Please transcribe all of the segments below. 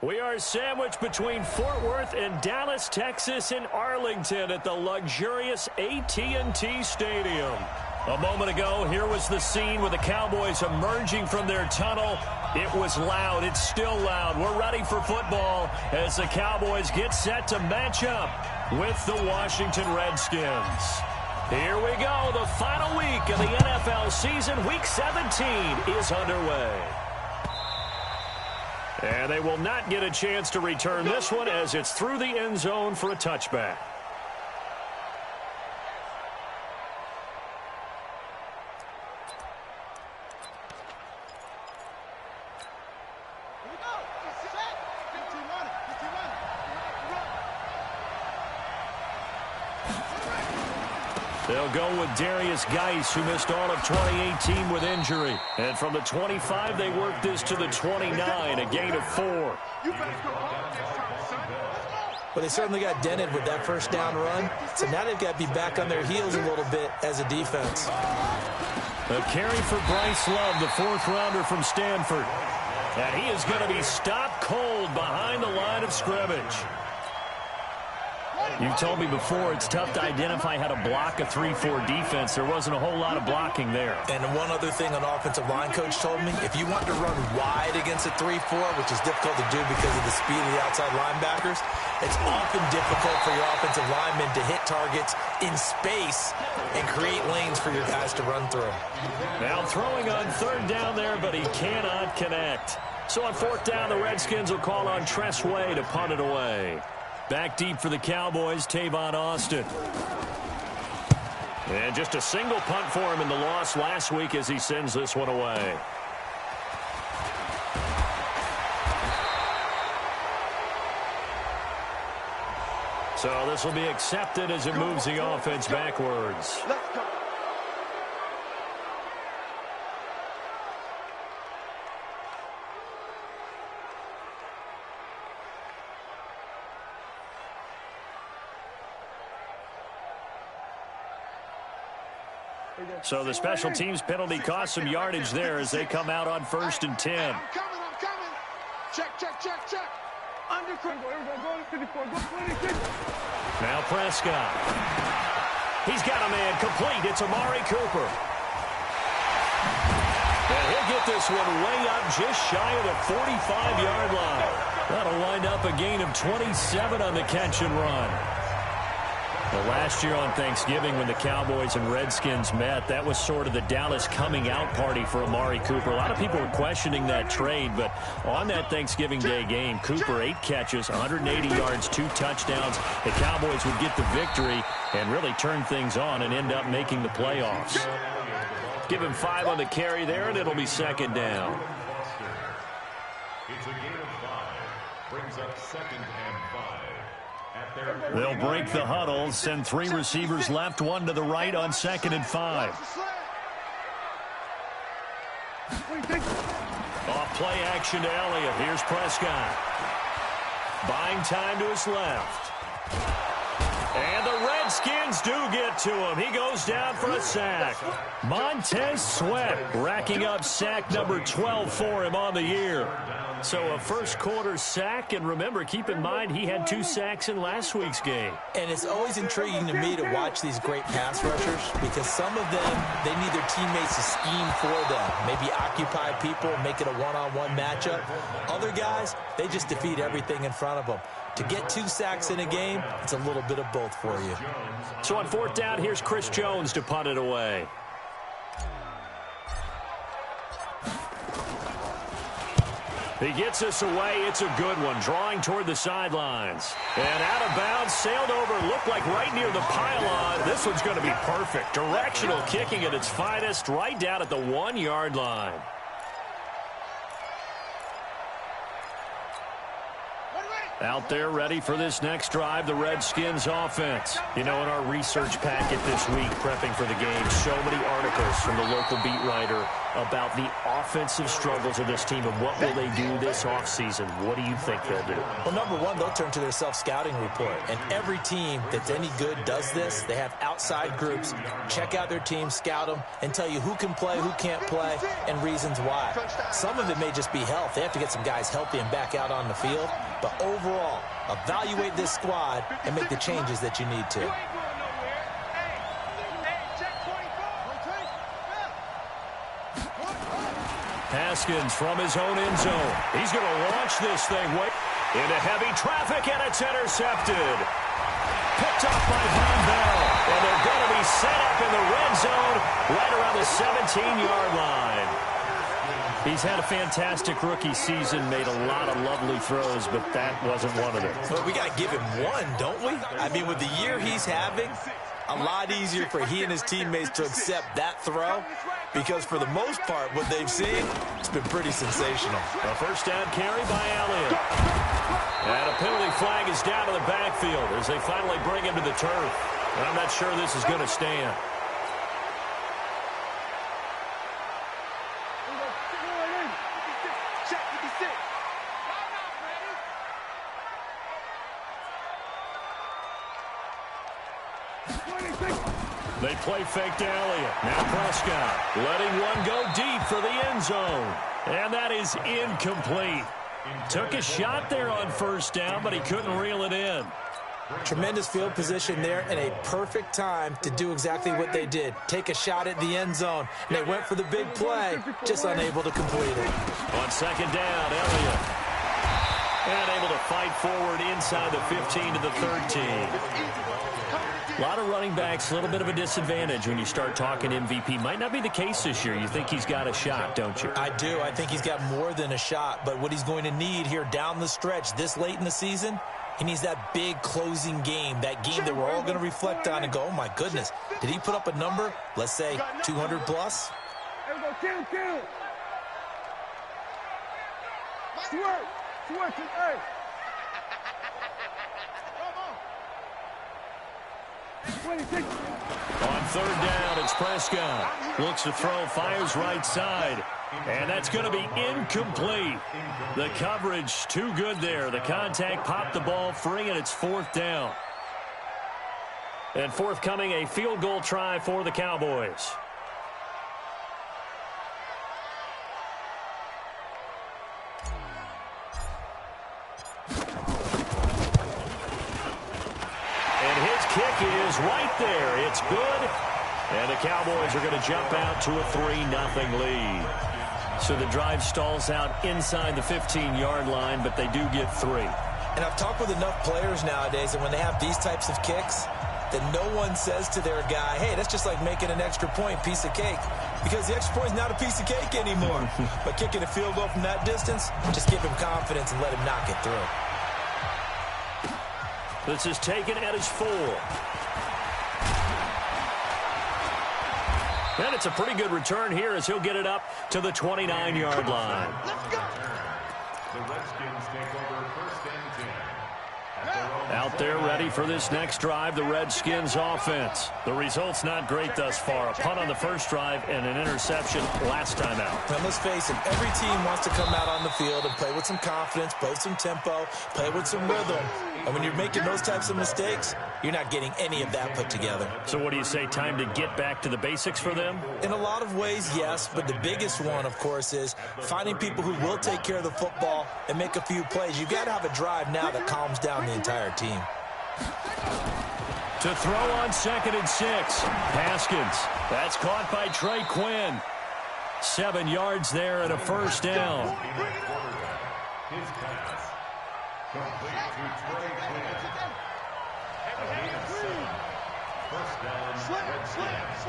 We are sandwiched between Fort Worth and Dallas, Texas, and Arlington at the luxurious AT&T Stadium. A moment ago, here was the scene with the Cowboys emerging from their tunnel. It was loud. It's still loud. We're ready for football as the Cowboys get set to match up with the Washington Redskins. Here we go. The final week of the NFL season. Week 17 is underway. And they will not get a chance to return this one as it's through the end zone for a touchback. They'll go with Darius Geis, who missed all of 2018 with injury. And from the 25, they work this to the 29, a gain of 4. Well, they certainly got dented with that first down run. So now they've got to be back on their heels a little bit as a defense. A carry for Bryce Love, the 4th rounder from Stanford. And he is going to be stopped cold behind the line of scrimmage. You told me before it's tough to identify how to block a 3-4 defense. There wasn't a whole lot of blocking there. And one other thing an offensive line coach told me, if you want to run wide against a 3-4, which is difficult to do because of the speed of the outside linebackers, it's often difficult for your offensive linemen to hit targets in space and create lanes for your guys to run through. Now throwing on 3rd down there, but he cannot connect. So on 4th down, the Redskins will call on Tress Way to punt it away. Back deep for the Cowboys, Tavon Austin. And just a single punt for him in the loss last week as he sends this one away. So this will be accepted as it moves the offense backwards. So the special teams penalty cost some yardage there as they come out on 1st and 10. I'm coming. Check. Under control. Now Prescott. He's got a man complete. It's Amari Cooper. And he'll get this one way up just shy of the 45-yard line. That'll wind up a gain of 27 on the catch and run. Well, last year on Thanksgiving when the Cowboys and Redskins met, that was sort of the Dallas coming out party for Amari Cooper. A lot of people were questioning that trade, but on that Thanksgiving Day game, Cooper 8 catches, 180 yards, 2 touchdowns. The Cowboys would get the victory and really turn things on and end up making the playoffs. Give him 5 on the carry there, and it'll be 2nd down. It's a gain of 5. Brings up 2nd and 5. They'll break the huddle, send 3 receivers left, 1 to the right on 2nd and 5. Off play action to Elliott. Here's Prescott. Buying time to his left. And the Redskins do get to him. He goes down for a sack. Montez Sweat racking up sack number 12 for him on the year. So a first-quarter sack, and remember, keep in mind, he had 2 sacks in last week's game. And it's always intriguing to me to watch these great pass rushers because some of them, they need their teammates to scheme for them, maybe occupy people, make it a one-on-one matchup. Other guys, they just defeat everything in front of them. To get 2 sacks in a game, it's a little bit of both for you. So on 4th down, here's Chris Jones to punt it away. He gets us away. It's a good one. Drawing toward the sidelines. And out of bounds, sailed over, looked like right near the pylon. This one's going to be perfect. Directional kicking at its finest, right down at the 1-yard line. Out there ready for this next drive, the Redskins offense. You know, in our research packet this week, prepping for the game, so many articles from the local beat writer about the offensive struggles of this team and what will they do this offseason. What do you think they'll do? Well, number one, they'll turn to their self-scouting report. And every team that's any good does this. They have outside groups, check out their team, scout them, and tell you who can play, who can't play, and reasons why. Some of it may just be health. They have to get some guys healthy and back out on the field. But overall, evaluate this squad and make the changes that you need to. Haskins from his own end zone. He's going to launch this thing into heavy traffic, and it's intercepted. Picked up by Von Bell, and they're going to be set up in the red zone right around the 17-yard line. He's had a fantastic rookie season, made a lot of lovely throws, but that wasn't one of them. But we got to give him one, don't we? I mean, with the year he's having, a lot easier for he and his teammates to accept that throw, because for the most part, what they've seen, it's been pretty sensational. A first down carry by Elliott. And a penalty flag is down to the backfield as they finally bring him to the turf. And I'm not sure this is going to stand. They play fake to Elliott. Now Prescott letting one go deep for the end zone. And that is incomplete. Took a shot there on first down, but he couldn't reel it in. Tremendous field position there and a perfect time to do exactly what they did. Take a shot at the end zone. And they went for the big play, just unable to complete it. On second down, Elliott. And able to fight forward inside the 15 to the 13. A lot of running backs, a little bit of a disadvantage when you start talking MVP. Might not be the case this year. You think he's got a shot, don't you? I do. I think he's got more than a shot. But what he's going to need here down the stretch this late in the season, he needs that big closing game, that game that we're all going to reflect on and go, oh, my goodness, did he put up a number, let's say 200 plus? There we go, kill. Twerk, hey. On third down, it's Prescott. Looks to throw, fires right side. And that's going to be incomplete. The coverage too good there. The contact popped the ball free, and it's fourth down. And forthcoming, a field goal try for the Cowboys. Kick is right there. It's good. And the Cowboys are going to jump out to a 3-0 lead. So the drive stalls out inside the 15-yard line, but they do get 3. And I've talked with enough players nowadays, and when they have these types of kicks, that no one says to their guy, hey, that's just like making an extra point, piece of cake. Because the extra point is not a piece of cake anymore. But kicking a field goal from that distance, just give him confidence and let him knock it through. This is taken at his 4. And it's a pretty good return here as he'll get it up to the 29-yard line. Let's go. The Redskins take over first and 10. Out there ready for this next drive, the Redskins offense. The result's not great thus far. A punt on the first drive and an interception last time out. Now, let's face it, every team wants to come out on the field and play with some confidence, play with some tempo, play with some rhythm. And when you're making those types of mistakes, you're not getting any of that put together. So what do you say, time to get back to the basics for them? In a lot of ways, yes, but the biggest one, of course, is finding people who will take care of the football and make a few plays. You've got to have a drive now that calms down the entire team. To throw on 2nd and 6. Haskins. That's caught by Trey Quinn. 7 yards there and a first down. His pass. Complete to Trey Quinn. A gain of 7. First down, Redskins.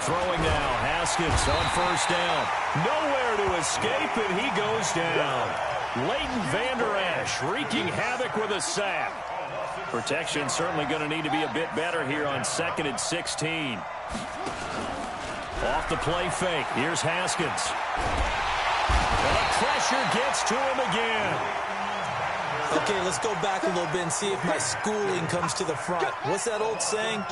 Throwing now, Haskins on first down. Nowhere to escape, and he goes down. Leighton Vander Esch wreaking havoc with a sack. Protection certainly going to need to be a bit better here on 2nd and 16. Off the play fake. Here's Haskins. And the pressure gets to him again. Okay, let's go back a little bit and see if my schooling comes to the front. What's that old saying?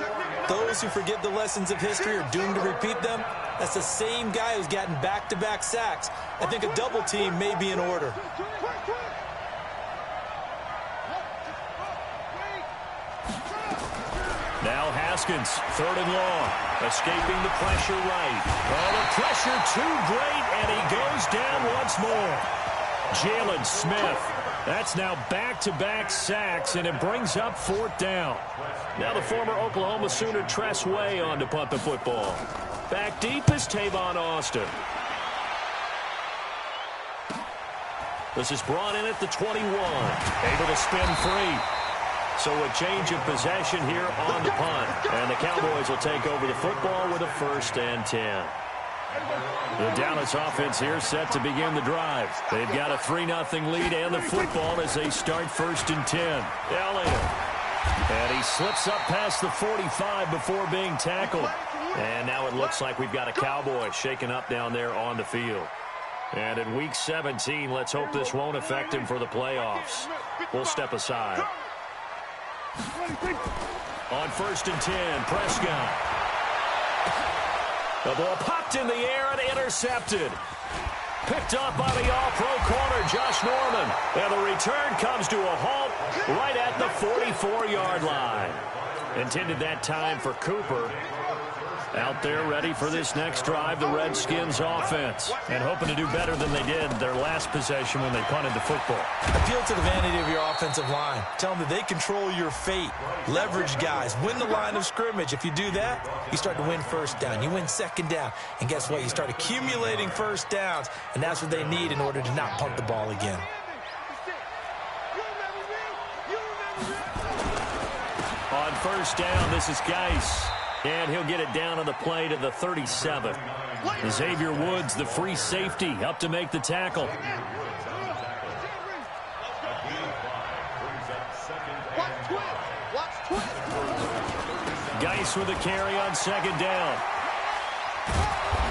Those who forget the lessons of history are doomed to repeat them. That's the same guy who's gotten back-to-back sacks. I think a double team may be in order. Now Haskins, 3rd and long, escaping the pressure right. Oh, the pressure too great, and he goes down once more. Jalen Smith. That's now back-to-back sacks, and it brings up 4th down. Now the former Oklahoma Sooner Tress Way on to punt the football. Back deep is Tavon Austin. This is brought in at the 21. Able to spin free. So a change of possession here on the punt. And the Cowboys will take over the football with a 1st and 10. The Dallas offense here set to begin the drive. They've got a 3-0 lead and the football as they start 1st and 10. Elliott. And he slips up past the 45 before being tackled. And now it looks like we've got a Cowboy shaken up down there on the field. And in Week 17, let's hope this won't affect him for the playoffs. We'll step aside. On 1st and 10, Prescott. The ball popped in the air and intercepted. Picked up by the all-pro corner, Josh Norman. And the return comes to a halt right at the 44-yard line. Intended that time for Cooper. Out there ready for this next drive, the Redskins offense. And hoping to do better than they did their last possession when they punted the football. Appeal to the vanity of your offensive line. Tell them that they control your fate. Leverage guys. Win the line of scrimmage. If you do that, you start to win 1st down. You win 2nd down. And guess what? You start accumulating 1st downs. And that's what they need in order to not punt the ball again. On 1st down, this is Geis. And he'll get it down on the play to the 37. Xavier Woods, the free safety, up to make the tackle. Geis with a carry on 2nd down.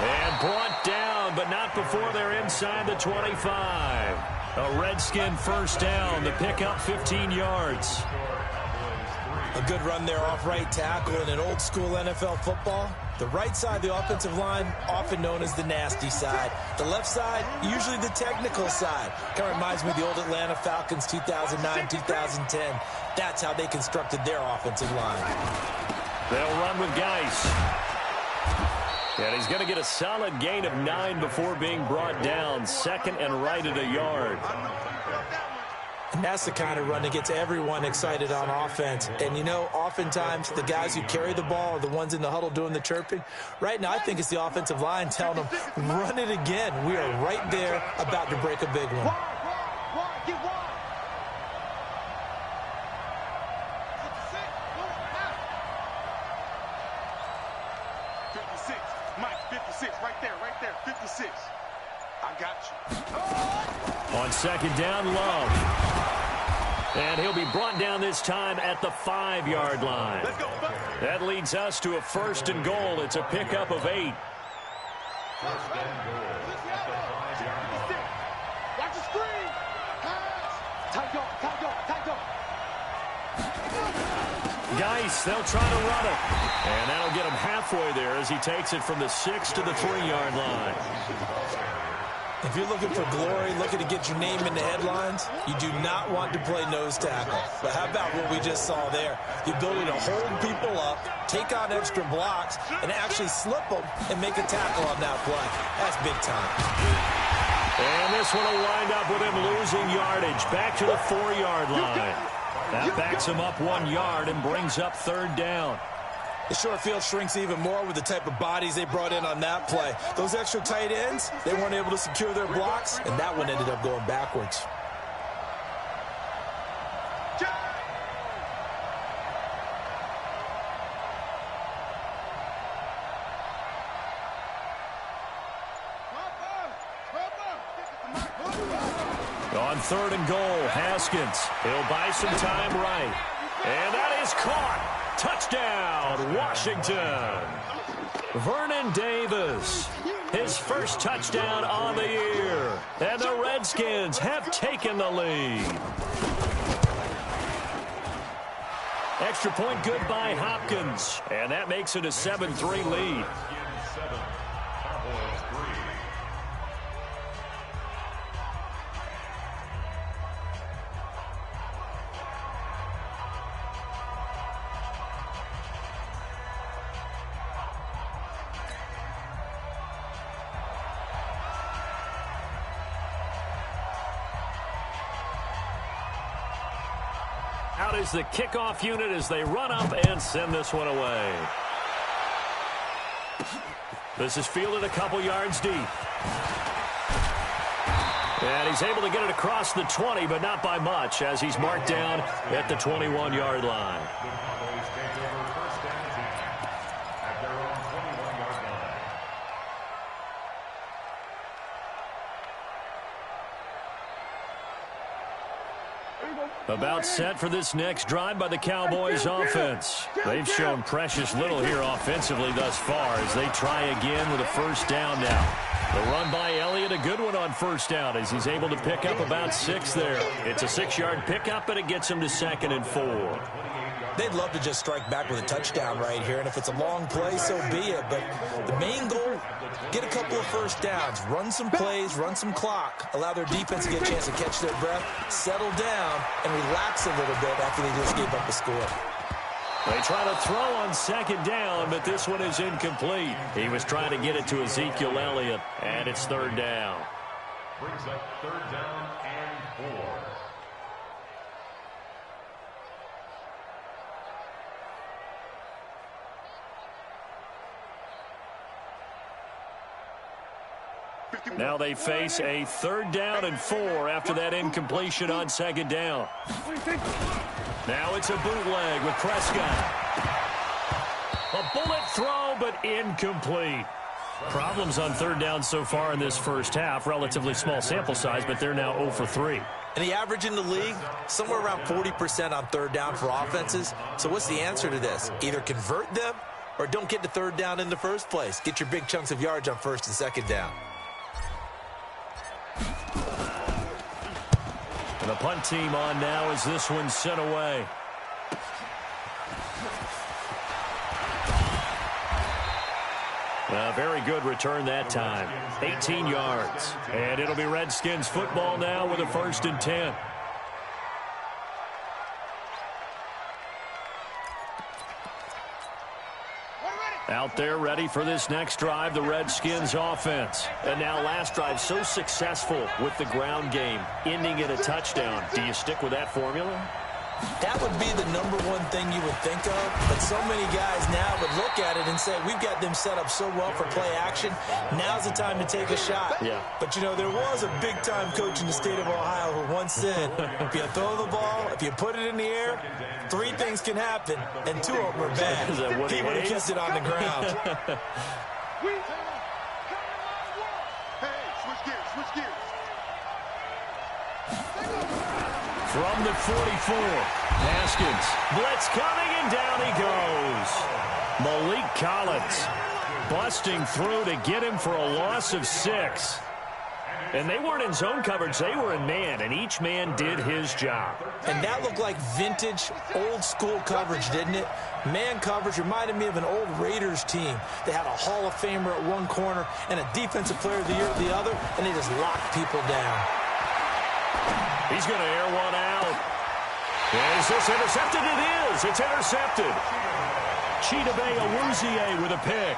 And brought down, but not before they're inside the 25. A Redskin 1st down, the pickup 15 yards. A good run there off right tackle in an old-school NFL football. The right side of the offensive line, often known as the nasty side. The left side, usually the technical side. Kind of reminds me of the old Atlanta Falcons 2009, 2010. That's how they constructed their offensive line. They'll run with Geis. And he's going to get a solid gain of 9 before being brought down. 2nd and right at a yard. And that's the kind of run that gets everyone excited on offense. And, you know, oftentimes the guys who carry the ball are the ones in the huddle doing the chirping. Right now, I think it's the offensive line telling them, run it again. We are right there about to break a big one. Right there, 56. I got you. On 2nd down, Love. And he'll be brought down this time at the 5-yard line. That leads us to a 1st and goal. It's a pickup of 8. Watch the screen. Tight go. Geis, they'll try to run it. And that'll get him halfway there as he takes it from the 6 to the 3-yard line. If you're looking for glory, looking to get your name in the headlines, you do not want to play nose tackle. But how about what we just saw there? The ability to hold people up, take on extra blocks, and actually slip them and make a tackle on that play. That's big time. And this one will wind up with him losing yardage back to the 4-yard line. That backs him up 1 yard and brings up 3rd down. The short field shrinks even more with the type of bodies they brought in on that play. Those extra tight ends, they weren't able to secure their blocks, and that one ended up going backwards. On 3rd and goal, Haskins. He'll buy some time right. And that is caught. Touchdown, Washington. Vernon Davis, his first touchdown on the year. And the Redskins have taken the lead. Extra point good by Hopkins. And that makes it a 7-3 lead. Out is the kickoff unit as they run up and send this one away. This is fielded a couple yards deep. And he's able to get it across the 20, but not by much, as he's marked down at the 21-yard line. About set for this next drive by the Cowboys offense. They've shown precious little here offensively thus far as they try again with a first down now. The run by Elliott, a good one on first down as he's able to pick up about 6 there. It's a 6-yard pickup, and it gets him to 2nd and 4. They'd love to just strike back with a touchdown right here, and if it's a long play, so be it. But the main goal, get a couple of first downs, run some plays, run some clock, allow their defense to get a chance to catch their breath, settle down, and relax a little bit after they just gave up a score. They try to throw on 2nd down, but this one is incomplete. He was trying to get it to Ezekiel Elliott, and it's 3rd down. Brings up 3rd down and 4. Now they face a 3rd down and 4 after that incompletion on 2nd down. Now it's a bootleg with Prescott. A bullet throw, but incomplete. Problems on 3rd down so far in this first half. Relatively small sample size, but they're now 0 for 3. And the average in the league, somewhere around 40% on 3rd down for offenses. So what's the answer to this? Either convert them or don't get to 3rd down in the first place. Get your big chunks of yards on 1st and 2nd down. And the punt team on now as this one sent away. A very good return that time. 18 yards. And it'll be Redskins football now with a 1st and 10. Out there ready for this next drive, the Redskins offense. And now last drive so successful with the ground game, ending in a touchdown. Do you stick with that formula? That would be the number one thing you would think of, but so many guys now would look at it and say, we've got them set up so well for play action, now's the time to take a shot. Yeah. But, you know, there was a big-time coach in the state of Ohio who once said, if you throw the ball, if you put it in the air, 3 things can happen, and 2 of them are bad. He would have kept it on the ground. Hey, switch gears, switch gears. From the 44, Haskins, blitz coming, and down he goes. Malik Collins busting through to get him for a loss of 6. And they weren't in zone coverage, they were in man, and each man did his job. And that looked like vintage, old-school coverage, didn't it? Man coverage reminded me of an old Raiders team. They had a Hall of Famer at one corner and a Defensive Player of the Year at the other, and they just locked people down. He's going to air one out. Is this intercepted? It is. It's intercepted. Chidobe Awuzie with a pick.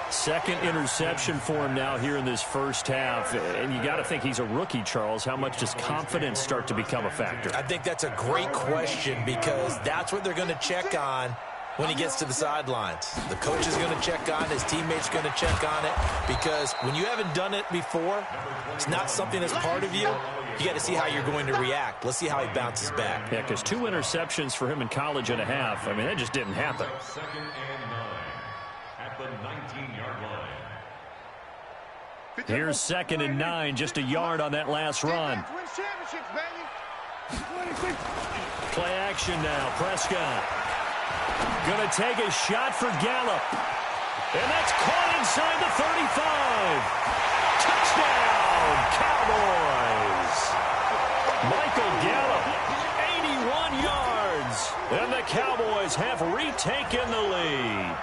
2nd interception for him now here in this first half. And you got to think he's a rookie, Charles. How much does confidence start to become a factor? I think that's a great question because that's what they're going to check on when he gets to the sidelines. The coach is going to check on it. His teammates are going to check on it because when you haven't done it before, it's not something that's part of you. You got to see how you're going to react. Let's see how he bounces back. Yeah, because 2 interceptions for him in college and a half. I mean, that just didn't happen. 2nd and 9 at the 19-yard line. Here's 2nd and 9, just a yard on that last run. Play action now. Prescott going to take a shot for Gallup. And that's caught inside the 35. Touchdown, Cowboys. Michael Gallup, 81 yards. And the Cowboys have retaken the lead.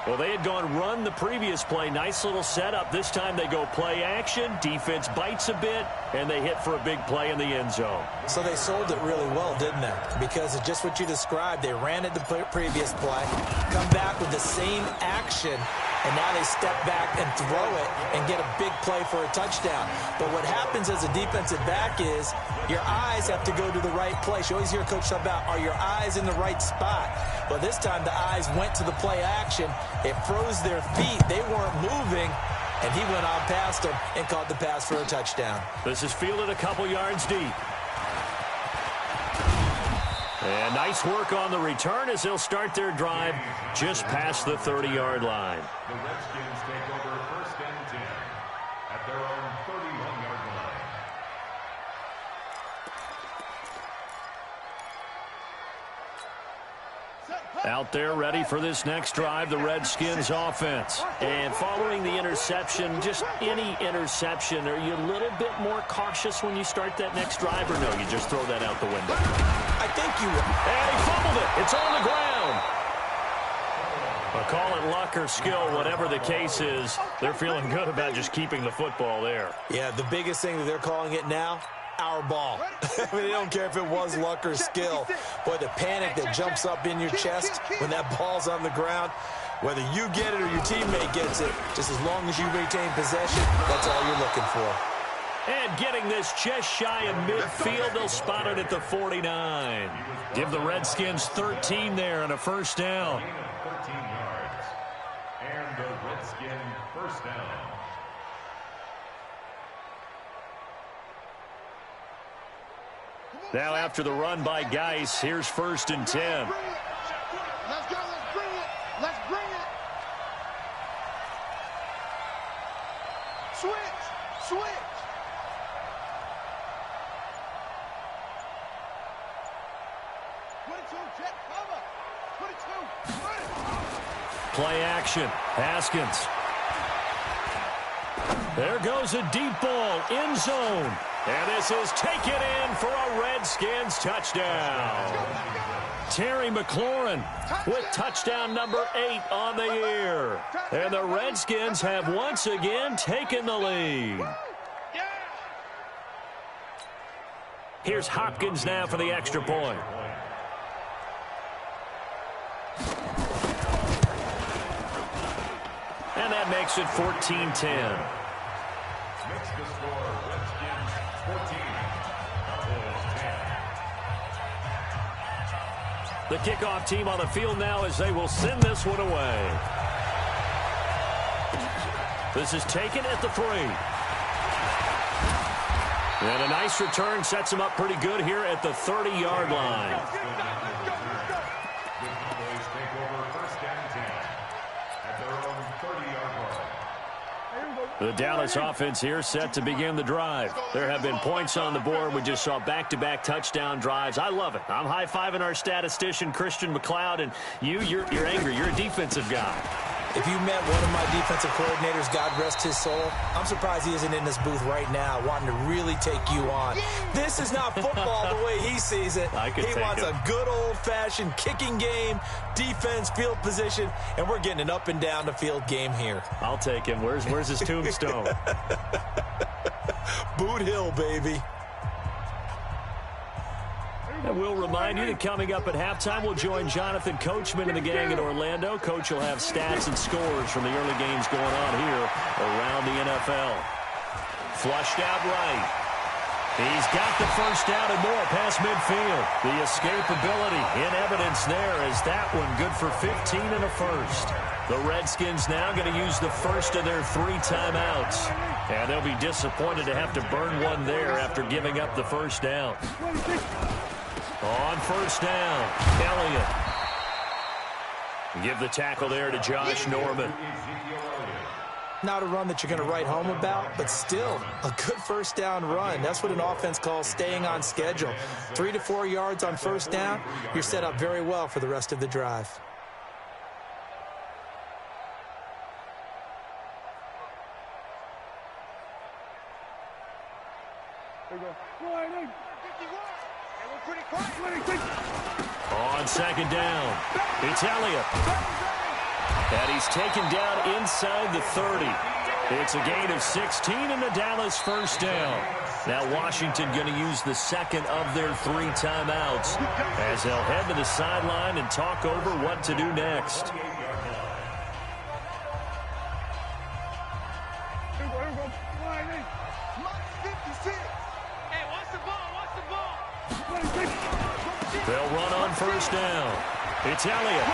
Well, they had gone run the previous play. Nice little setup. This time they go play action. Defense bites a bit, and they hit for a big play in the end zone. So they sold it really well, didn't they? Because it's just what you described. They ran it the previous play, come back with the same action, and now they step back and throw it and get a big play for a touchdown. But what happens as a defensive back is your eyes have to go to the right place. You always hear Coach talk about, are your eyes in the right spot? Well, this time the eyes went to the play action. It froze their feet. They weren't moving, and he went on past them and caught the pass for a touchdown. This is fielded a couple yards deep. And nice work on the return as they'll start their drive just past the 30-yard line. The Redskins take over 1st and 10 at their own 31-yard line. Out there ready for this next drive, the Redskins offense. And following the interception, just any interception, are you a little bit more cautious when you start that next drive, or no, you just throw that out the window? I think you will. And he fumbled it. It's on the ground. But call it luck or skill, whatever the case is, they're feeling good about just keeping the football there. Yeah, the biggest thing that they're calling it now, our ball. I mean, they don't care if it was luck or skill. Boy, the panic that jumps up in your chest when that ball's on the ground, whether you get it or your teammate gets it, just as long as you retain possession, that's all you're looking for. And getting this just shy of midfield, they'll spot it at the 49. Give the Redskins 13 there and a first down. 13 yards. And the Redskin first down. Now after the run by Geis, here's 1st and 10. Let's go, let's bring it. Let's bring it. Switch, switch. Jet cover. 22. Play action. Haskins. There goes a deep ball. End zone. And this is taken in for a Redskins touchdown. Terry McLaurin with touchdown number 8 on the year. And the Redskins have once again taken the lead. Here's Hopkins now for the extra point. And that makes it 14-10. Makes the score Redskins 14, Cowboys 10. The kickoff team on the field now as they will send this one away. This is taken at the 3. And a nice return sets him up pretty good here at the 30-yard line. The Dallas offense here set to begin the drive. There have been points on the board. We just saw back-to-back touchdown drives. I love it. I'm high-fiving our statistician, Christian McLeod, and you're angry. You're a defensive guy. If you met one of my defensive coordinators, God rest his soul, I'm surprised he isn't in this booth right now wanting to really take you on. This is not football the way he sees it. He wants a good old-fashioned kicking game, defense, field position, and we're getting an up-and-down-the-field game here. I'll take him. Where's his tombstone? Boot Hill, baby. And we'll remind you that coming up at halftime, we'll join Jonathan Coachman and the gang in Orlando. Coach will have stats and scores from the early games going on here around the NFL. Flushed out right. He's got the first down and more past midfield. The escapability in evidence there as that one good for 15 and a first. The Redskins now going to use the first of their 3 timeouts. And they'll be disappointed to have to burn one there after giving up the first down. On first down, Elliott. Give the tackle there to Josh Norman. Not a run that you're going to write home about, but still a good first down run. That's what an offense calls staying on schedule. 3 to 4 yards on first down, you're set up very well for the rest of the drive. second down. It's Elliott. And he's taken down inside the 30. It's a gain of 16 and a Dallas first down. Now Washington going to use the second of their 3 timeouts as they'll head to the sideline and talk over what to do next. They'll run on first down. It's Elliott.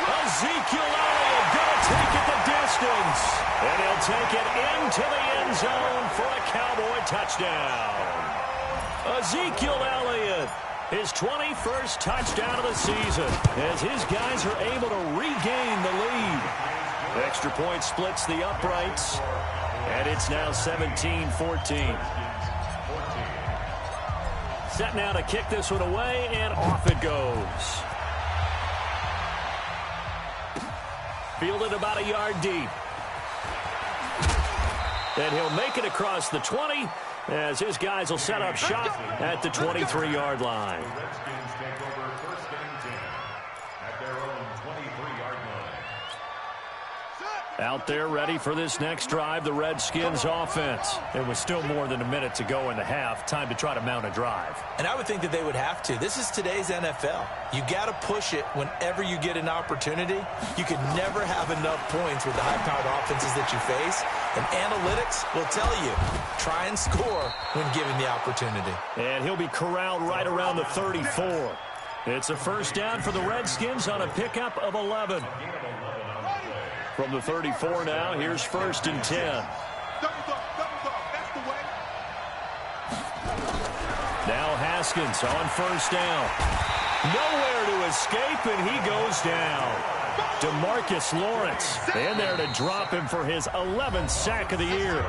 Ezekiel Elliott going to take it the distance. And he'll take it into the end zone for a Cowboy touchdown. Ezekiel Elliott, his 21st touchdown of the season, as his guys are able to regain the lead. Extra point splits the uprights, and it's now 17-14. Set now to kick this one away, and off it goes. Fielded about a yard deep. And he'll make it across the 20 as his guys will set up shop at the 23-yard line. The Redskins take over first and 10 at their own 23-yard line. Out there ready for this next drive, the Redskins offense. It was still more than a minute to go in the half. Time to try to mount a drive. And I would think that they would have to. This is today's NFL. You got to push it whenever you get an opportunity. You can never have enough points with the high-powered offenses that you face. And analytics will tell you, try and score when given the opportunity. And he'll be corralled right around the 34. It's a first down for the Redskins on a pickup of 11. From the 34 now, here's first and 10. Double dog, that's the way. Now Haskins on first down. Nowhere to escape, and he goes down. DeMarcus Lawrence in there to drop him for his 11th sack of the year.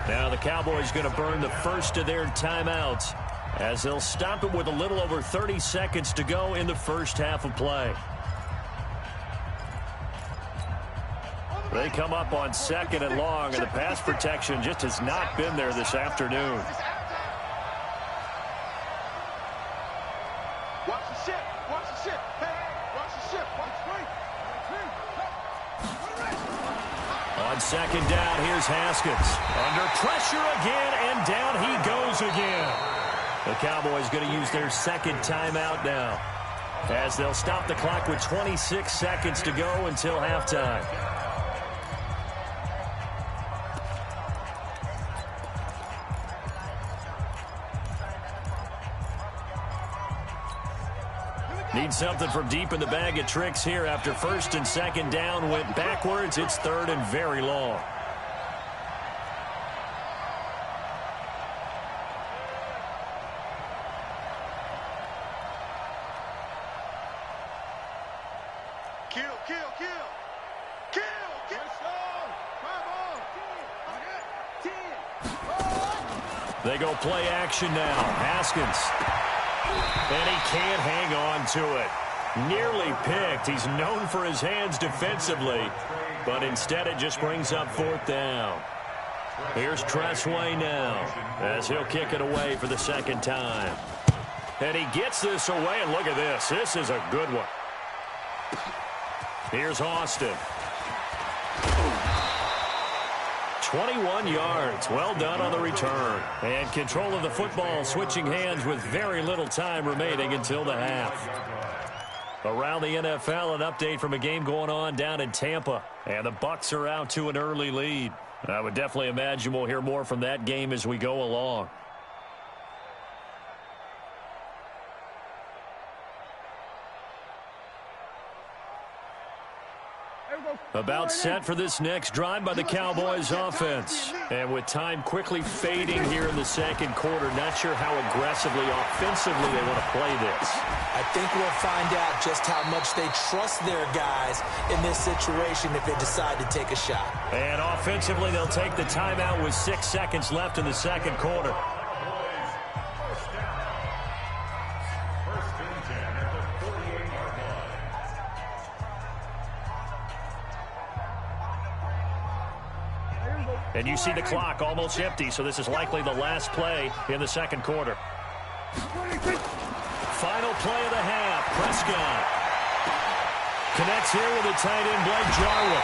Now the Cowboys going to burn the first of their timeouts as they'll stop it with a little over 30 seconds to go in the first half of play. They come up on second and long, and the pass protection just has not been there this afternoon. Watch the ship. Watch the ship. Hey, watch the ship. Watch the On second down, here's Haskins. Under pressure again, and down he goes again. The Cowboys going to use their second timeout now, as they'll stop the clock with 26 seconds to go until halftime. Need something from deep in the bag of tricks here after first and second down went backwards. It's third and very long. Kill. They go play action now. Haskins. And he can't hang on to it. Nearly picked. He's known for his hands defensively, but instead it just brings up fourth down. Here's Tressway now as he'll kick it away for the second time. And he gets this away, and look at this. This is a good one. Here's Austin. 21 yards. Well done on the return. And control of the football switching hands with very little time remaining until the half. Around the NFL, an update from a game going on down in Tampa. And the Bucs are out to an early lead. I would definitely imagine we'll hear more from that game as we go along. About set for this next drive by the Cowboys offense. And with time quickly fading here in the second quarter, not sure how aggressively, offensively they want to play this. I think we'll find out just how much they trust their guys in this situation if they decide to take a shot. And offensively, they'll take the timeout with 6 seconds left in the second quarter. And you see the clock almost empty, so this is likely the last play in the second quarter. Final play of the half. Prescott. Connects here with a tight end, Blake Jarwin.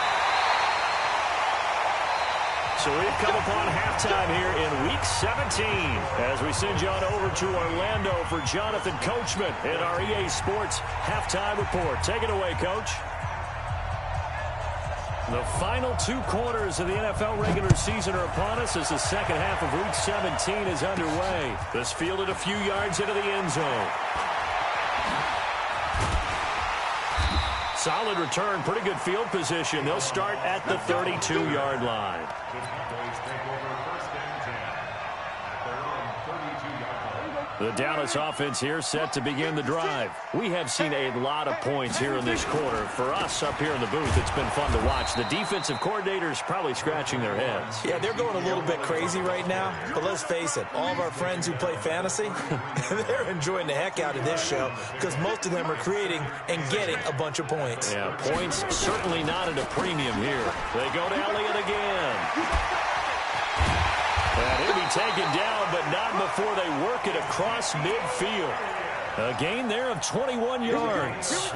So we've come upon halftime here in Week 17 as we send you on over to Orlando for Jonathan Coachman in our EA Sports Halftime Report. Take it away, Coach. The final 2 quarters of the NFL regular season are upon us as the second half of Week 17 is underway. This fielded a few yards into the end zone. Solid return, pretty good field position. They'll start at the 32-yard line. The Dallas offense here set to begin the drive. We have seen a lot of points here in this quarter. For us up here in the booth, it's been fun to watch. The defensive coordinators probably scratching their heads. Yeah, they're going a little bit crazy right now. But let's face it, all of our friends who play fantasy, they're enjoying the heck out of this show because most of them are creating and getting a bunch of points. Yeah, points certainly not at a premium here. They go to Elliott again. And he'll be taken down, but not before they work it across midfield. A gain there of 21 yards.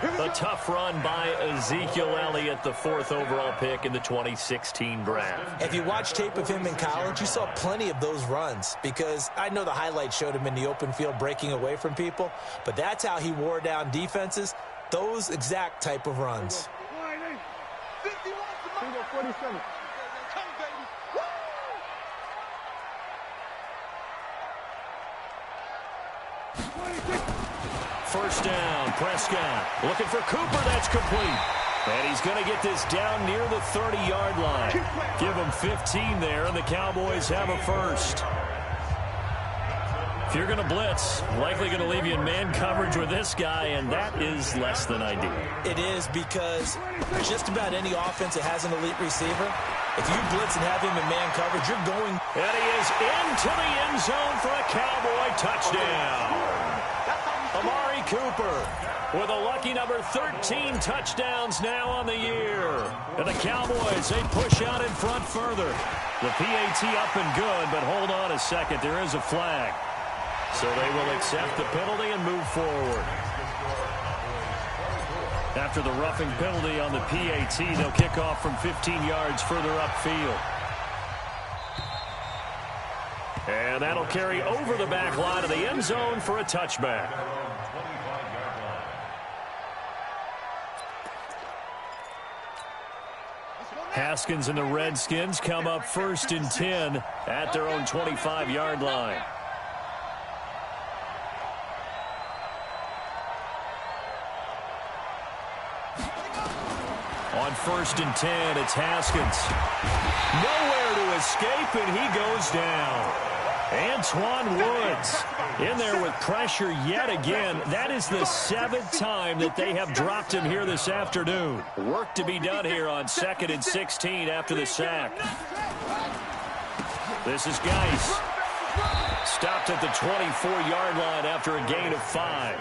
A tough run by Ezekiel Elliott, the 4th overall pick in the 2016 draft. If you watch tape of him in college, you saw plenty of those runs because I know the highlights showed him in the open field breaking away from people, but that's how he wore down defenses, those exact type of runs. 47. First down, Prescott looking for Cooper. That's complete. And he's going to get this down near the 30-yard line. Give him 15 there, and the Cowboys have a first. If you're going to blitz, likely going to leave you in man coverage with this guy, and that is less than ideal. It is because just about any offense that has an elite receiver, if you blitz and have him in man coverage, you're going. And he is into the end zone for a Cowboy touchdown. Amari Cooper with a lucky number 13 touchdowns now on the year. And the Cowboys, they push out in front further. The PAT up and good, but hold on a second. There is a flag. So they will accept the penalty and move forward. After the roughing penalty on the PAT, they'll kick off from 15 yards further upfield. And that'll carry over the back line of the end zone for a touchback. Haskins and the Redskins come up 1st and 10 at their own 25-yard line. On 1st and 10, it's Haskins. Nowhere to escape, and he goes down. Antoine Woods in there with pressure yet again. That is the 7th time that they have dropped him here this afternoon. Work to be done here on 2nd and 16 after the sack. This is Geis. Stopped at the 24-yard line after a gain of 5.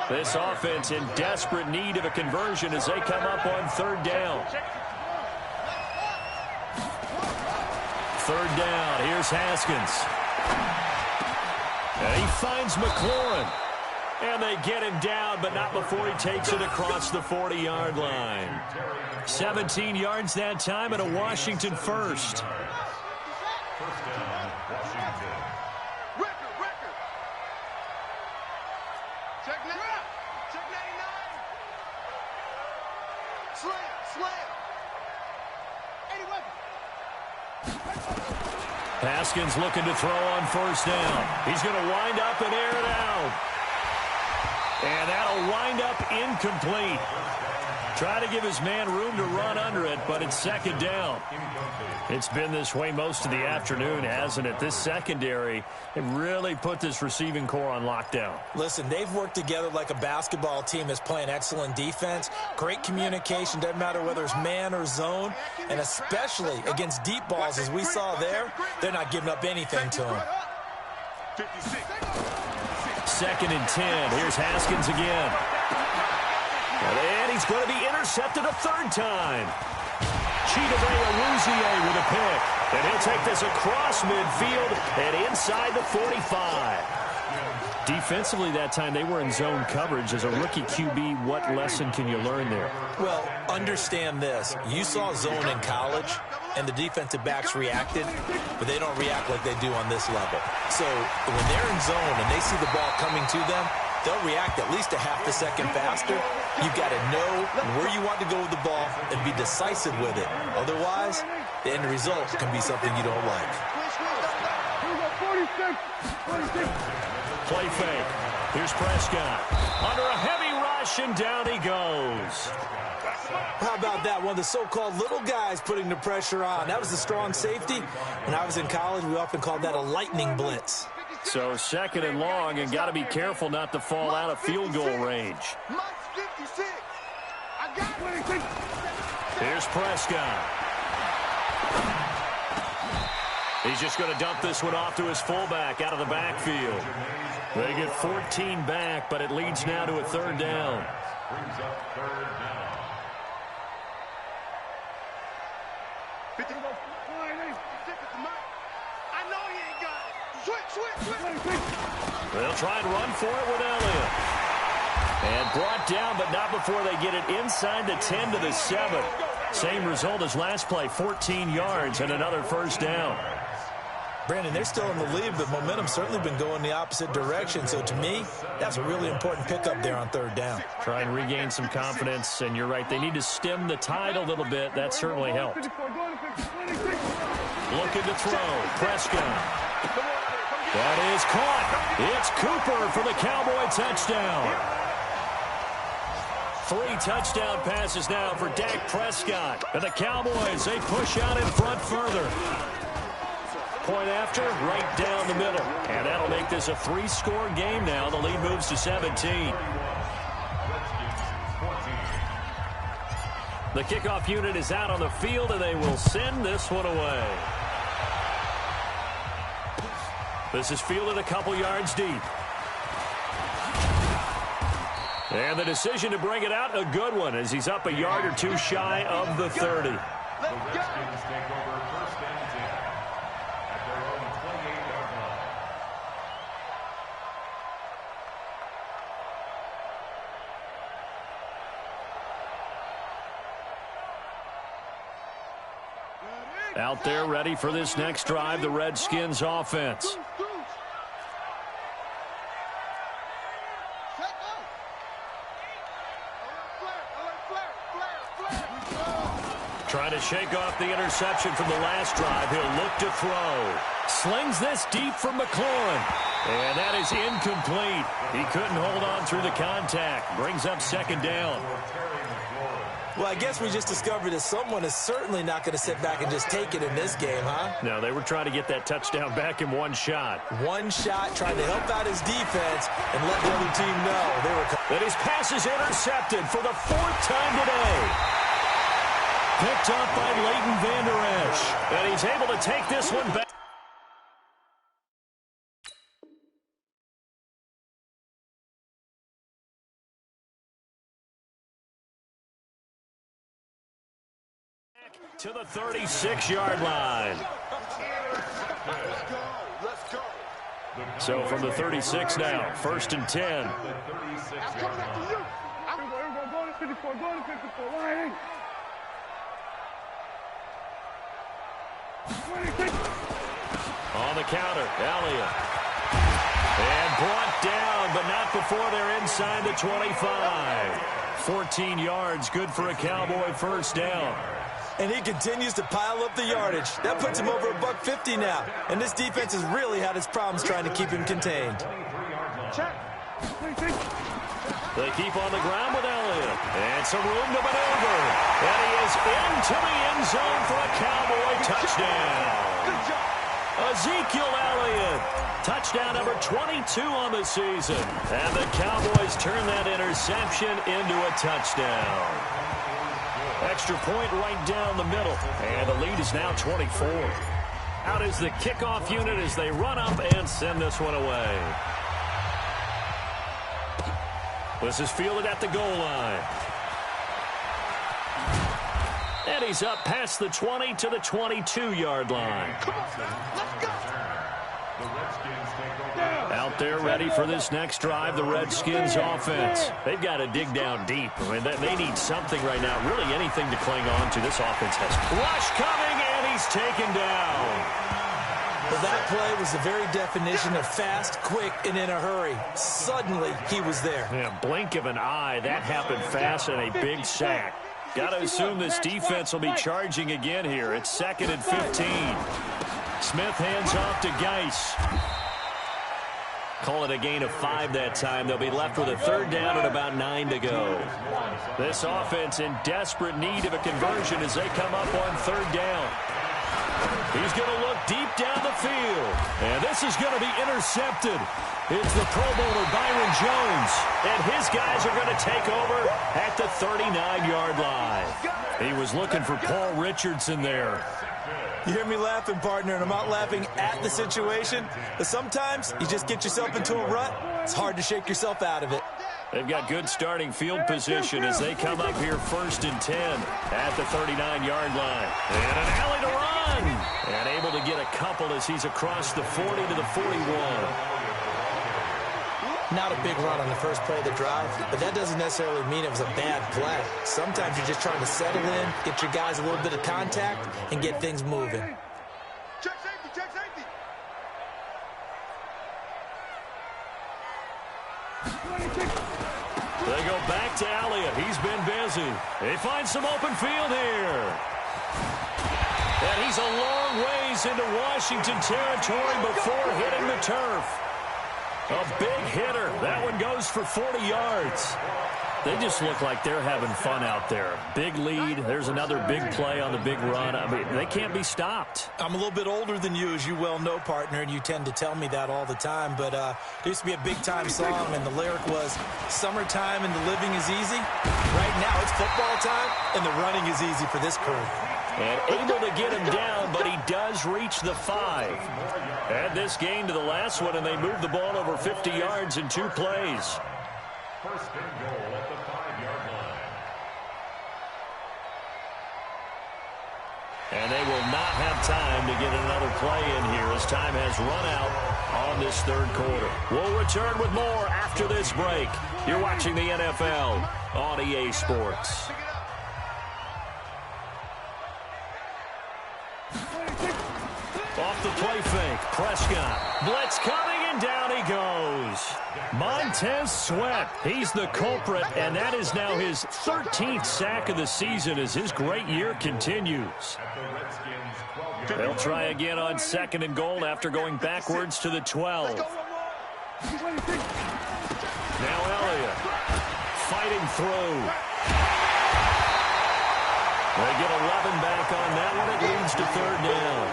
This offense in desperate need of a conversion as they come up on 3rd down. 3rd down. Here's Haskins. And he finds McLaurin. And they get him down, but not before he takes it across the 40-yard line. 17 yards that time and a Washington first. Haskins looking to throw on 1st down. He's going to wind up and air it out. And that'll wind up incomplete. Try to give his man room to run under it, but it's 2nd down. It's been this way most of the afternoon, hasn't it? This secondary, it really put this receiving core on lockdown. Listen, they've worked together like a basketball team that's playing excellent defense. Great communication, doesn't matter whether it's man or zone. And especially against deep balls, as we saw there, they're not giving up anything to them. 2nd and 10. Here's Haskins again. And he's going to be intercepted a 3rd time. Chidobe Awuzie with a pick. And he'll take this across midfield and inside the 45. Defensively that time, they were in zone coverage. As a rookie QB, what lesson can you learn there? Well, understand this. You saw zone in college, and the defensive backs reacted, but they don't react like they do on this level. So when they're in zone and they see the ball coming to them, they'll react at least a half a second faster. You've got to know where you want to go with the ball and be decisive with it. Otherwise, the end result can be something you don't like. Play fake. Here's Prescott. Under a heavy rush, and down he goes. How about that? One of the so-called little guys putting the pressure on. That was a strong safety. When I was in college, we often called that a lightning blitz. So 2nd and long, and got to be careful not to fall out of field goal range. Here's Prescott. He's just going to dump this one off to his fullback out of the backfield. They get 14 back, but it leads now to a 3rd down. Brings up 3rd down. They'll try and run for it with Elliott. And brought down, but not before they get it inside the 10 to the 7. Same result as last play, 14 yards and another 1st down. Brandon, they're still in the lead, but momentum's certainly been going the opposite direction. So to me, that's a really important pickup there on 3rd down. Try and regain some confidence, and you're right. They need to stem the tide a little bit. That certainly helped. Looking to throw. Prescott. That is caught. It's Cooper for the Cowboy touchdown. 3 touchdown passes now for Dak Prescott. And the Cowboys, they push out in front further. Point after, right down the middle. And that'll make this a 3-score game now. The lead moves to 17. The kickoff unit is out on the field, and they will send this one away. This is fielded a couple yards deep. And the decision to bring it out, a good one, as he's up a yard or 2 shy of the 30. The Redskins take over 1st and 10 at their own 28-yard line. Out there ready for this next drive, the Redskins offense. Trying to shake off the interception from the last drive. He'll look to throw. Slings this deep from McLaurin. And that is incomplete. He couldn't hold on through the contact. Brings up 2nd down. Well, I guess we just discovered that someone is certainly not going to sit back and just take it in this game, huh? No, they were trying to get that touchdown back in 1 shot. 1 shot, trying to help out his defense and let the other team know they were. That his pass is intercepted for the 4th time today. Picked up by Leighton Vander Esch. And he's able to take this one back. To the 36-yard line. So from the 36 now, 1st and 10. On the counter, Elliott. And brought down, but not before they're inside the 25. 14 yards, good for a Cowboy 1st down. And he continues to pile up the yardage. That puts him over $150 now. And this defense has really had its problems trying to keep him contained. They keep on the ground with Elliott. And some room to maneuver. And he is into the end zone for a Cowboy touchdown. Ezekiel Elliott. Touchdown number 22 on the season. And the Cowboys turn that interception into a touchdown. Extra point right down the middle. And the lead is now 24. Out is the kickoff unit as they run up and send this one away. This is fielded at the goal line. And he's up past the 20 to the 22-yard line. Come on, let's go. Out there ready for this next drive, the Redskins offense. They've got to dig down deep. I mean, they need something right now, really anything to cling on to. This offense has rush coming, and he's taken down. Well, that play was the very definition of fast, quick, and in a hurry. Suddenly, he was there. Yeah, blink of an eye. That happened fast and a big sack. Got to assume this defense will be charging again here. It's 2nd and 15. Smith hands off to Geis. Call it a gain of 5 that time. They'll be left with a 3rd down and about 9 to go. This offense in desperate need of a conversion as they come up on 3rd down. He's going to look deep down the field. And this is going to be intercepted. It's the Pro Bowler Byron Jones. And his guys are going to take over at the 39-yard line. He was looking for Paul Richardson there. You hear me laughing, partner, and I'm not laughing at the situation. But sometimes you just get yourself into a rut. It's hard to shake yourself out of it. They've got good starting field position as they come up here 1st and 10 at the 39-yard line. And an alley to run. And able to get a couple as he's across the 40 to the 41. Not a big run on the first play of the drive, but that doesn't necessarily mean it was a bad play. Sometimes you're just trying to settle in, get your guys a little bit of contact, and get things moving. Check safety, check safety. They go back to Elliott. He's been busy. They find some open field here. And he's a long ways into Washington territory before hitting the turf. A big hitter. That one goes for 40 yards. They just look like they're having fun out there. Big lead. There's another big play on the big run. I mean, they can't be stopped. I'm a little bit older than you, as you well know, partner, and you tend to tell me that all the time. But there used to be a big-time song, and the lyric was, "Summertime and the living is easy." Right now, it's football time, and the running is easy for this crew. And able to get him down, but he does reach the 5. Add this gain to the last one, and they move the ball over 50 yards in 2 plays. 1st and goal at the 5-yard line. And they will not have time to get another play in here as time has run out on this 3rd quarter. We'll return with more after this break. You're watching the NFL on EA Sports. Off the play fake, Prescott. Blitz coming, and down he goes. Montez Sweat, he's the culprit, and that is now his 13th sack of the season as his great year continues. They'll try again on 2nd and goal after going backwards to the 12. Now Elliott fighting through. They get 11 back on that one. It leads to 3rd down.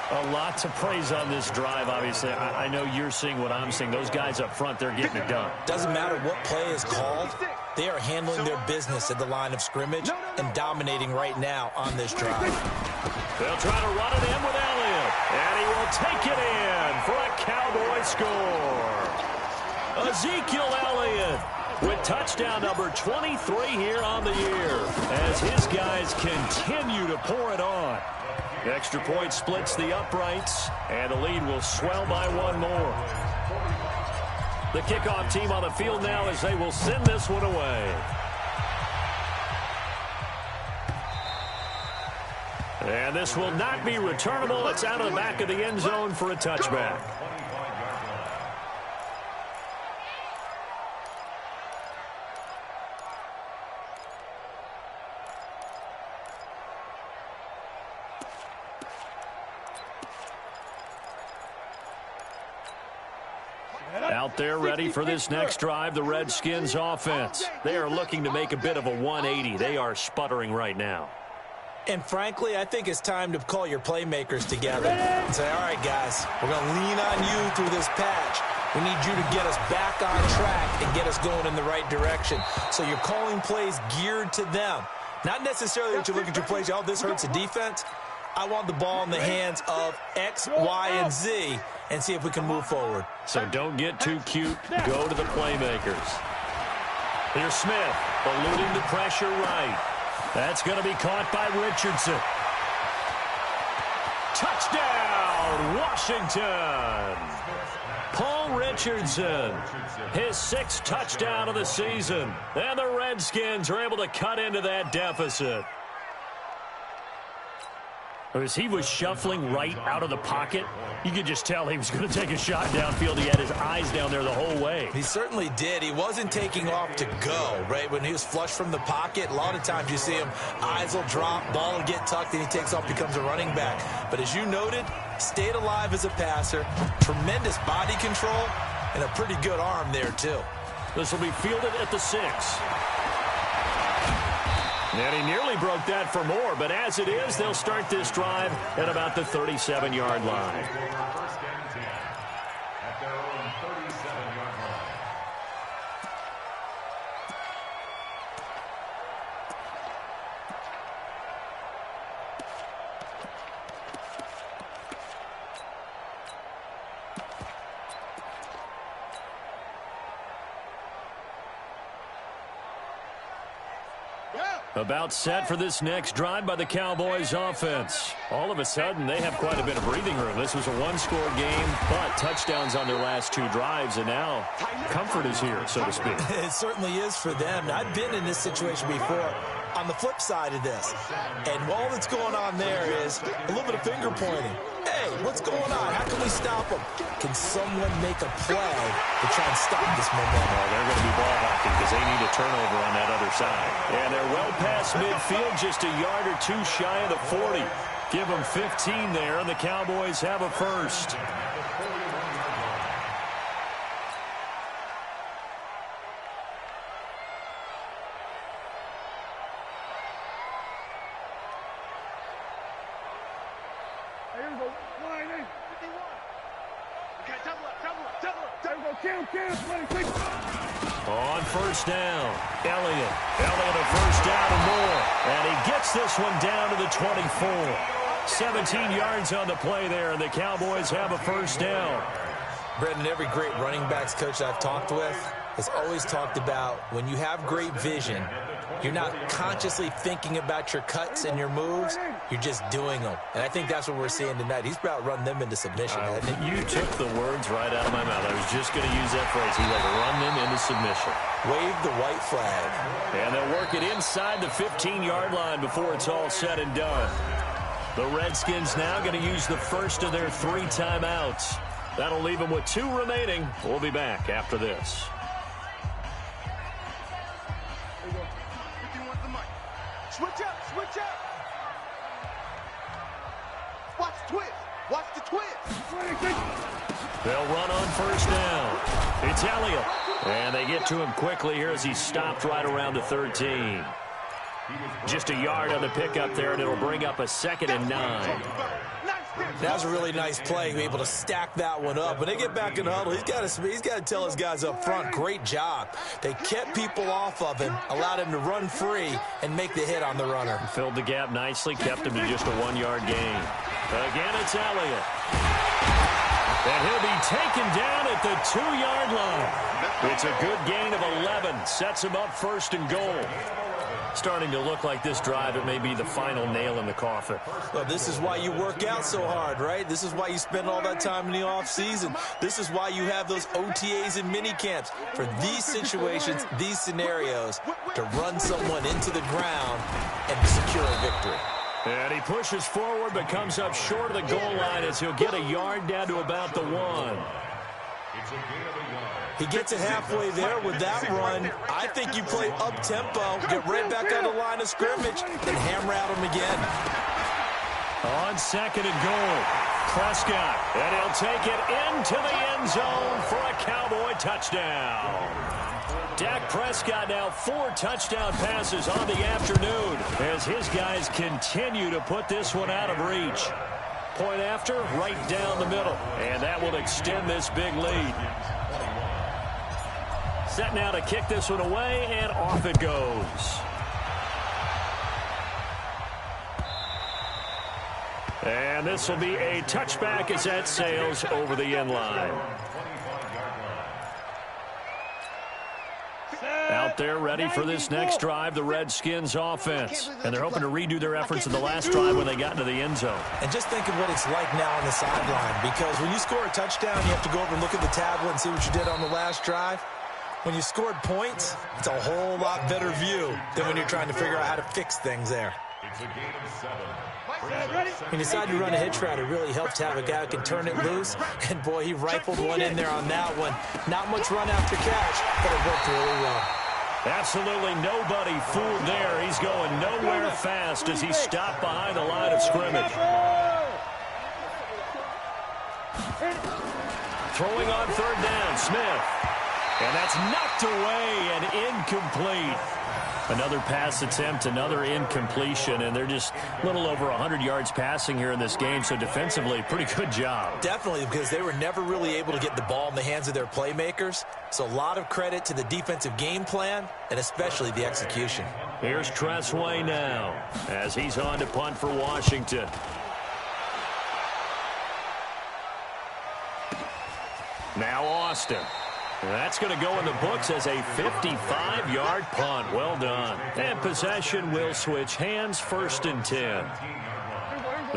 A lot to praise on this drive, obviously. I know you're seeing what I'm seeing. Those guys up front, they're getting it done. Doesn't matter what play is called. They are handling their business at the line of scrimmage and dominating right now on this drive. They'll try to run it in with Elliott. And he will take it in for a Cowboy score. Ezekiel Elliott with touchdown number 23 here on the year as his guys continue to pour it on. The extra point splits the uprights, and the lead will swell by 1 more. The kickoff team on the field now as they will send this one away. And this will not be returnable. It's out of the back of the end zone for a touchback. Out there ready for this next drive, the Redskins offense. They are looking to make a bit of a 180. They are sputtering right now. And frankly, I think it's time to call your playmakers together and say, all right, guys, we're going to lean on you through this patch. We need you to get us back on track and get us going in the right direction. So you're calling plays geared to them. Not necessarily that you look at your plays, oh, this hurts the defense. I want the ball in the hands of X, Y, and Z and see if we can move forward. So don't get too cute. Go to the playmakers. Here's Smith, eluding the pressure right. That's going to be caught by Richardson. Touchdown, Washington. Paul Richardson, his 6th touchdown of the season. And the Redskins are able to cut into that deficit. As he was shuffling right out of the pocket, you could just tell he was going to take a shot downfield. He had his eyes down there the whole way. He certainly did. He wasn't taking off to go, right? When he was flush from the pocket, a lot of times you see him, eyes will drop, ball will get tucked, and he takes off, becomes a running back. But as you noted, stayed alive as a passer, tremendous body control, and a pretty good arm there, too. This will be fielded at the 6. And he nearly broke that for more, but as it is, they'll start this drive at about the 37-yard line. First and 10 at their own 37-yard line. About set for this next drive by the Cowboys offense. All of a sudden, they have quite a bit of breathing room. This was a one-score game, but touchdowns on their last 2 drives, and now comfort is here, so to speak. It certainly is for them. I've been in this situation before. On the flip side of this, and all that's going on there is a little bit of finger pointing. Hey, what's going on? How can we stop them? Can someone make a play to try and stop this momentum? Oh, they're going to be ball hawking because they need a turnover on that other side. And they're well past midfield, just a yard or 2 shy of the 40. Give them 15 there, and the Cowboys have a first. On first down, Elliott a first down and more. And he gets this one down to the 24. 17 yards on the play there, and the Cowboys have a first down. Brendan, every great running backs coach I've talked with has always talked about when you have great vision, you're not consciously thinking about your cuts and your moves, you're just doing them. And I think that's what we're seeing tonight. He's about running them into submission. You took the words right out of my mouth. I was just going to use that phrase. He's like, run them into submission. Wave the white flag. And they'll work it inside the 15-yard line before it's all said and done. The Redskins now going to use the first of their 3 timeouts. That'll leave them with 2 remaining. We'll be back after this. Switch up, switch up. Watch the twist. Watch the twist. They'll run on first down. It's Elliott. And they get to him quickly here as he stopped right around the 13. Just a yard on the pickup there, and it'll bring up a 2nd and 9. That was a really nice play, able to stack that one up. When they get back in the huddle, he's got to tell his guys up front, great job. They kept people off of him, allowed him to run free and make the hit on the runner. Filled the gap nicely, kept him to just a 1-yard gain. Again, it's Elliott. And he'll be taken down at the 2-yard line. It's a good gain of 11. Sets him up 1st and goal. Starting to look like this drive, it may be the final nail in the coffin. Well, this is why you work out so hard, right? This is why you spend all that time in the offseason. This is why you have those OTAs and mini camps. For these situations, these scenarios, to run someone into the ground and secure a victory. And he pushes forward, but comes up short of the goal line as he'll get a yard down to about the 1. It's a gain of a yard. He gets it halfway there with that run. I think you play up-tempo, get right back on the line of scrimmage, and hammer at him again. On 2nd and goal, Prescott, and he'll take it into the end zone for a Cowboy touchdown. Dak Prescott now 4 touchdown passes on the afternoon as his guys continue to put this one out of reach. Point after, right down the middle, and that will extend this big lead. Set now to kick this one away, and off it goes. And this will be a touchback as that sails over the end line. Out Out there ready for this next drive, the Redskins offense. And they're hoping to redo their efforts in the last drive when they got into the end zone. And just think of what it's like now on the sideline, because when you score a touchdown, you have to go over and look at the tablet and see what you did on the last drive. When you scored points, it's a whole lot better view than when you're trying to figure out how to fix things there. It's a gain of 7. When you decide to run a hitch route, it really helps to have a guy who can turn it loose. And, boy, he rifled one in there on that one. Not much run after catch, but it worked really well. Absolutely nobody fooled there. He's going nowhere fast as he stopped behind the line of scrimmage. Throwing on third down, Smith. And that's knocked away and incomplete. Another pass attempt, another incompletion, and they're just a little over 100 yards passing here in this game, so defensively, pretty good job. Definitely, because they were never really able to get the ball in the hands of their playmakers, so a lot of credit to the defensive game plan, and especially the execution. Here's Tressway now, as he's on to punt for Washington. Now Austin. That's going to go in the books as a 55-yard punt. Well done. And possession will switch hands, 1st and 10.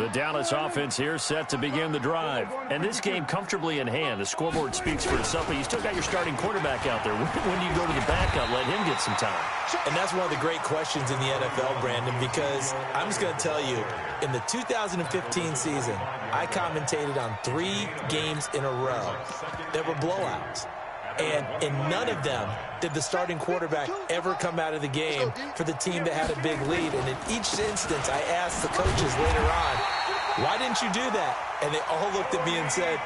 The Dallas offense here set to begin the drive. And this game comfortably in hand. The scoreboard speaks for itself, but you still got your starting quarterback out there. When do you go to the backup, let him get some time? And that's one of the great questions in the NFL, Brandon, because I'm just going to tell you, in the 2015 season, I commentated on 3 games in a row that were blowouts. And in none of them did the starting quarterback ever come out of the game for the team that had a big lead. And in each instance, I asked the coaches later on, why didn't you do that? And they all looked at me and said,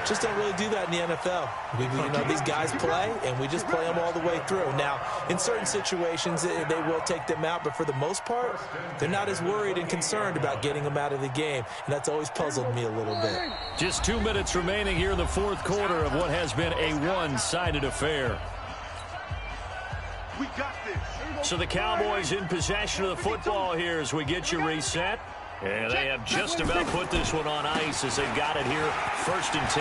just don't really do that in the NFL. These guys play, and we just play them all the way through. Now, in certain situations, they will take them out, but for the most part, they're not as worried and concerned about getting them out of the game, and that's always puzzled me a little bit. Just 2 minutes remaining here in the 4th quarter of what has been a one-sided affair. We got this. So the Cowboys in possession of the football here as we get you reset. And they have just about put this one on ice as they've got it here, 1st and 10.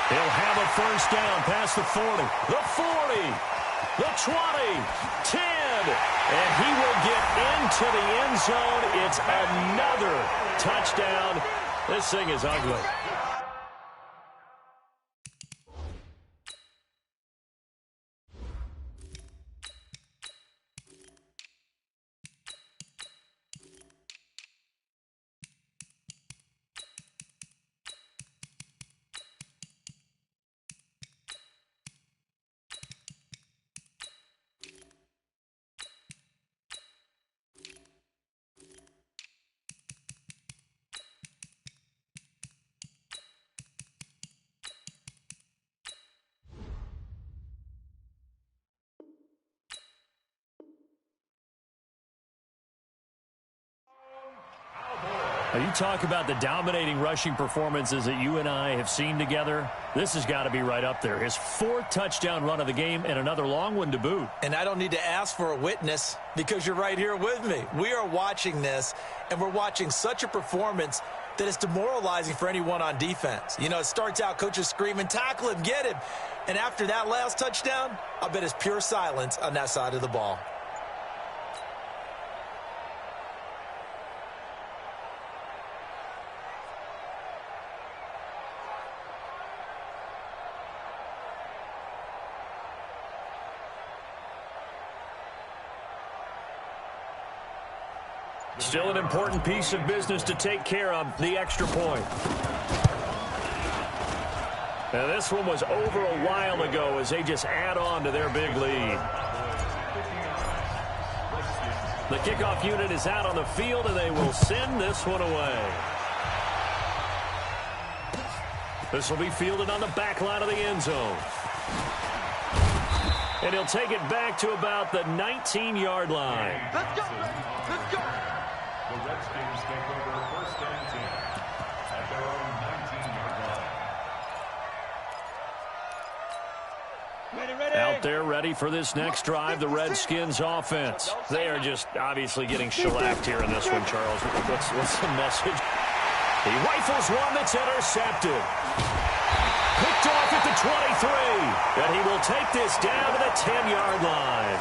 They'll have a first down past the 40, the 40, the 20, 10. And he will get into the end zone. It's another touchdown. This thing is ugly. Now, you talk about the dominating rushing performances that you and I have seen together. This has got to be right up there. His 4th touchdown run of the game and another long one to boot. And I don't need to ask for a witness because you're right here with me. We are watching this, and we're watching such a performance that it's demoralizing for anyone on defense. You know, it starts out coaches screaming, tackle him, get him. And after that last touchdown, I bet it's pure silence on that side of the ball. Still an important piece of business to take care of, the extra point. Now this one was over a while ago as they just add on to their big lead. The kickoff unit is out on the field, and they will send this one away. This will be fielded on the back line of the end zone. And he'll take it back to about the 19-yard line. Let's go, let's go. The Redskins take over 1st and 10 at their own 19-yard line. Out there ready for this next drive, the Redskins offense. They are just obviously getting shellacked here in this one, Charles. What's the message? He rifles one that's intercepted. Picked off at the 23. And he will take this down to the 10-yard line.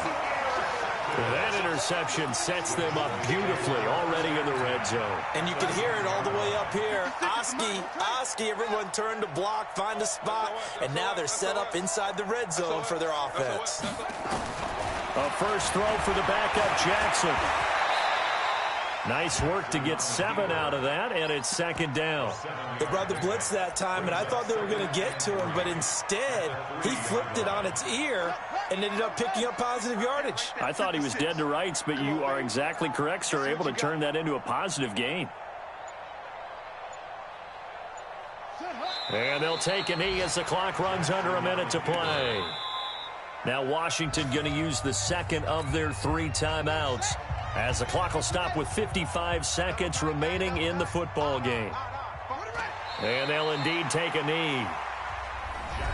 That interception sets them up beautifully already in the red zone. And you can hear it all the way up here. Oski, everyone turned to block, find a spot, and now they're set up inside the red zone for their offense. A first throw for the backup Jackson. Nice work to get 7 out of that, and it's second down. They brought the blitz that time, and I thought they were going to get to him, but instead he flipped it on its ear and ended up picking up positive yardage. I thought he was dead to rights, but you are exactly correct, sir. Able to turn that into a positive gain. And they'll take a knee as the clock runs under a minute to play. Now Washington going to use the second of their 3 timeouts, as the clock will stop with 55 seconds remaining in the football game. And they'll indeed take a knee.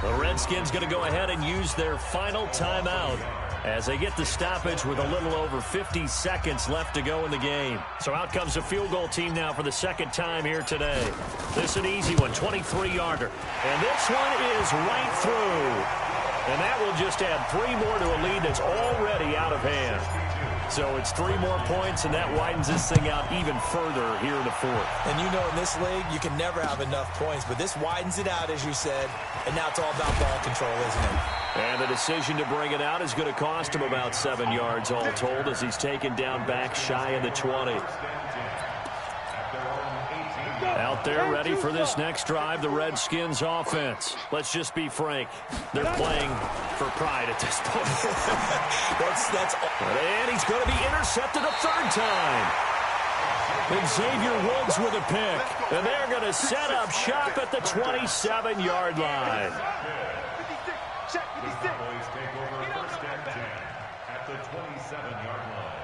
The Redskins going to go ahead and use their final timeout as they get the stoppage with a little over 50 seconds left to go in the game. So out comes a field goal team now for the second time here today. This is an easy one, 23-yarder. And this one is right through. And that will just add 3 more to a lead that's already out of hand. So it's 3 more points, and that widens this thing out even further here in the fourth. And you know in this league, you can never have enough points, but this widens it out, as you said, and now it's all about ball control, isn't it? And the decision to bring it out is going to cost him about 7 yards all told as he's taken down back shy of the 20. Out there ready for this next drive, the Redskins offense. Let's just be frank. They're playing for pride at this point. And he's going to be intercepted a 3rd time. And Xavier Woods with a pick. And they're going to set up shop at the 27-yard line. The Cowboys take over first and 10 at the 27-yard line.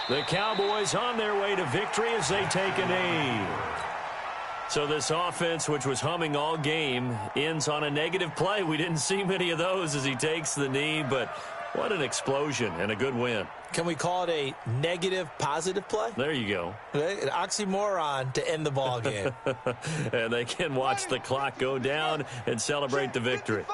The Cowboys on their way to victory as they take a knee. So this offense, which was humming all game, ends on a negative play. We didn't see many of those as he takes the knee, but what an explosion and a good win. Can we call it a negative positive play? There you go. An oxymoron to end the ball game. And they can watch the clock go down and celebrate the victory.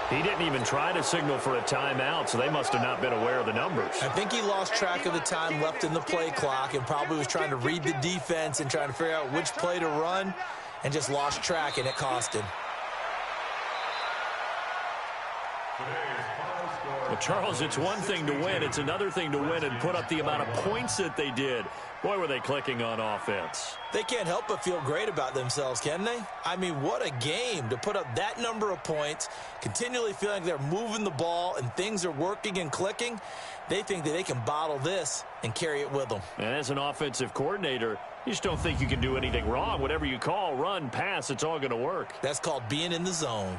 He didn't even try to signal for a timeout, so they must have not been aware of the numbers. I think he lost track of the time left in the play clock and probably was trying to read the defense and trying to figure out which play to run and just lost track, and it cost him. Well, Charles, it's one thing to win. It's another thing to win and put up the amount of points that they did. Boy, were they clicking on offense. They can't help but feel great about themselves, can they? I mean, what a game to put up that number of points, continually feeling like they're moving the ball and things are working and clicking. They think that they can bottle this and carry it with them. And as an offensive coordinator, you just don't think you can do anything wrong. Whatever you call, run, pass, it's all going to work. That's called being in the zone.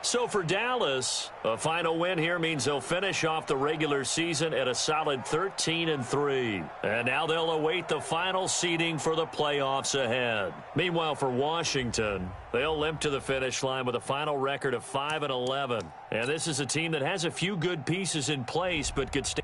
So for Dallas, a final win here means they'll finish off the regular season at a solid 13-3. And now they'll await the final seeding for the playoffs ahead. Meanwhile, for Washington, they'll limp to the finish line with a final record of 5-11. And this is a team that has a few good pieces in place but could stay